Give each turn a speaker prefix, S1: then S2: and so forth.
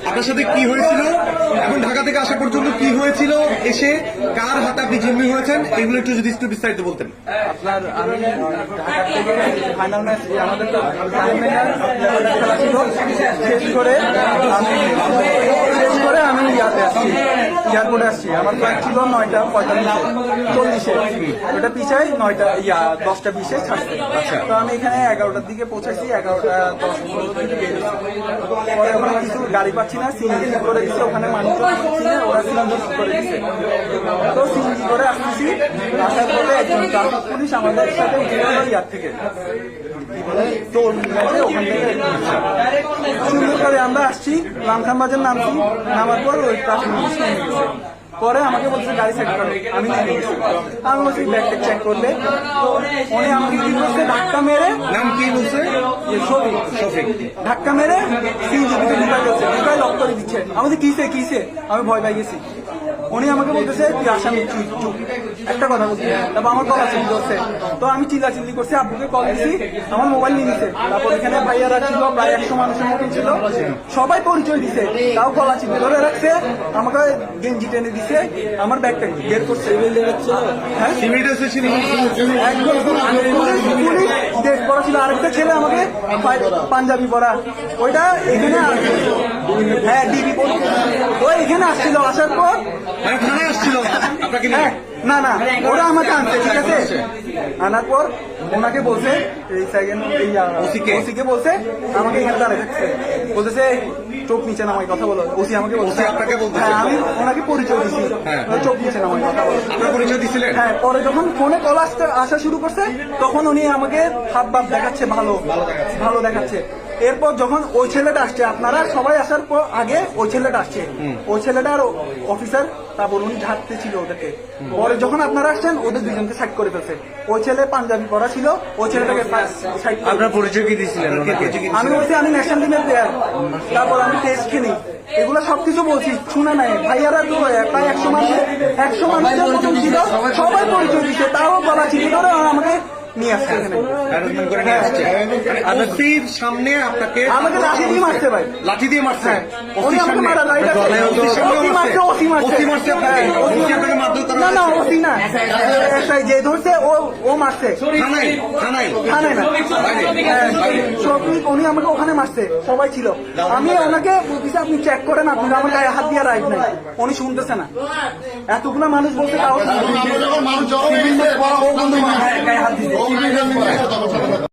S1: আপনার সাথে কি হয়েছিল এবং ঢাকা থেকে আসা পর্যন্ত কি হয়েছিল, এসে কার হাতে আপনি জিম্মি হয়েছেন, এগুলো একটু বিস্তারিত বলতেন।
S2: আপনার আমি ঢাকা থেকে ফাইনাল ম্যাচ আমাদের তো খেলা ছিল, আমি ইয়াতে আসছি, এয়ারপোর্টে আসছি। আমার ফ্লাইট ছিল 9:45-40-এ, ওটা পিছাই 10:20-এ ছাড়ছে। তো আমি এখানে 11টার দিকে পৌঁছাইছি, 11:10-15 দিকে বেরিয়েছি। পরে ওখানে কিছু গাড়ি পাচ্ছি না, সিএনজি করে দিচ্ছে, ওখানে মানুষজন ছিল, ওরা সিএনজি করে দিচ্ছে। তো সিএনজি করে আসতেছি, আসার পরে একজন ট্রাফিক পুলিশ আমাদের সাথে ইয়ার থেকে টোল মিলাইছে, ওখান থেকে সুন্দর করে আমরা আসছি, রামখান বাজার নামছি, নামার পর ওই ট্রাফিক পুলিশ নেমে গেছে। পরে আমাকে বলছে গাড়ি চেক করো, আমি নেমে গেছি। আমি বলছি ব্যাগটা চেক করলে, উনি আমাকে কি করছে, ধাক্কা মেরে,
S1: নাম কি বলছে?
S2: শফিক ধাক্কা মেরে সিএনজি ভিতরে ঢুকাই গেছে, ঢুকাই লক করে দিচ্ছে। আমাদের কিসে আমি ভয় পাই গেছি। উনি আমাকে বলতেছে তুই আসামি, চুপ একটা কথা বলছি, তারপর আমার কল চিল্লি করছে। তো আমি চিল্লাচিল্লি করছি, আব্বুকে কল দিছি, আমার মোবাইল নিয়ে নিছে। তারপর এখানে ভাইয়ারা ছিল, প্রায় 100 মানুষের মতো ছিল, সবাই পরিচয় দিছে, তাও গলা চিল্লি ধরে রাখছে, আমাকে গেঞ্জি টেনে দিছে, আমার ব্যাগটা বের করছে। ড্রেস পরা ছিল, আরেকটা ছেলে আমাকে পাঞ্জাবি পরা, ওইটা এখানে হ্যাঁ ডিবি পড়ছে, ও এখানে আসছিল। আসার পর
S1: থানায় আসছিল আপনাকে নিয়ে?
S2: না ওরা আমাকে আনছে, ঠিক আছে। আনার পর ওনাকে বলছে, এই সেকেন্ড ওসিকে বলছে আমাকে এখানে দাঁড়িয়ে থাকছে, বলতেছে চোখ নিচে নামাই কথা বলো। ওসি আমাকে বলছে,
S1: আপনাকে বলছে?
S2: আমি ওনাকে পরিচয় দিচ্ছি, চোখ নিচে নামাই কথা বলো।
S1: আপনার পরিচয় দিচ্ছিলেন?
S2: হ্যাঁ। পরে যখন ফোনে কল আসা শুরু করছে, তখন উনি আমাকে হাব ভাব দেখাচ্ছে, ভালো দেখাচ্ছে। এরপর যখন ওই ছেলেটা আসছে, আপনারা সবাই আসার পর আগে ওই ছেলেটা আসছে, ওই ছেলেটার অফিসার, তারপর উনি ঝাড়তে ছিল ওদেরকে। পরে যখন আপনারা আসছেন, ওদের দুজনকে সাইড করে ফেলছে। ওই ছেলে পাঞ্জাবি পরা ছিল, ওই ছেলেটাকে সাইড।
S1: আপনার পরিচয় কি দিয়েছিলেন?
S2: আমি বলছি আমি ন্যাশনাল টিমের প্লেয়ার, তারপর আমি টেস্ট খেলি, এগুলো সবকিছু বলছি, শুনে নাই। ভাইয়ারা তো প্রায় 100 মানুষের মতন ছিল, সবাই পরিচয় দিচ্ছে, তাও বলা ছিল ধরে আমাকে নিয়ে আসছে এখানে।
S1: সামনে আপনাকে
S2: আমাকে লাঠি দিয়ে মারছে, ভাই
S1: লাঠি দিয়ে মারছে।
S2: না ওসি না, যে ধরছে ও মারছে, থানায় না। উনি আমাকে ওখানে মারছে, সবাই ছিল। আমি ওনাকে বলতেছি আপনি চেক করেন, আপনি আমার গায়ে হাত দিয়ে রাইট নাই, উনি শুনতেছে না। এতগুলো মানুষ বলতে গায়ে হাত দিচ্ছে।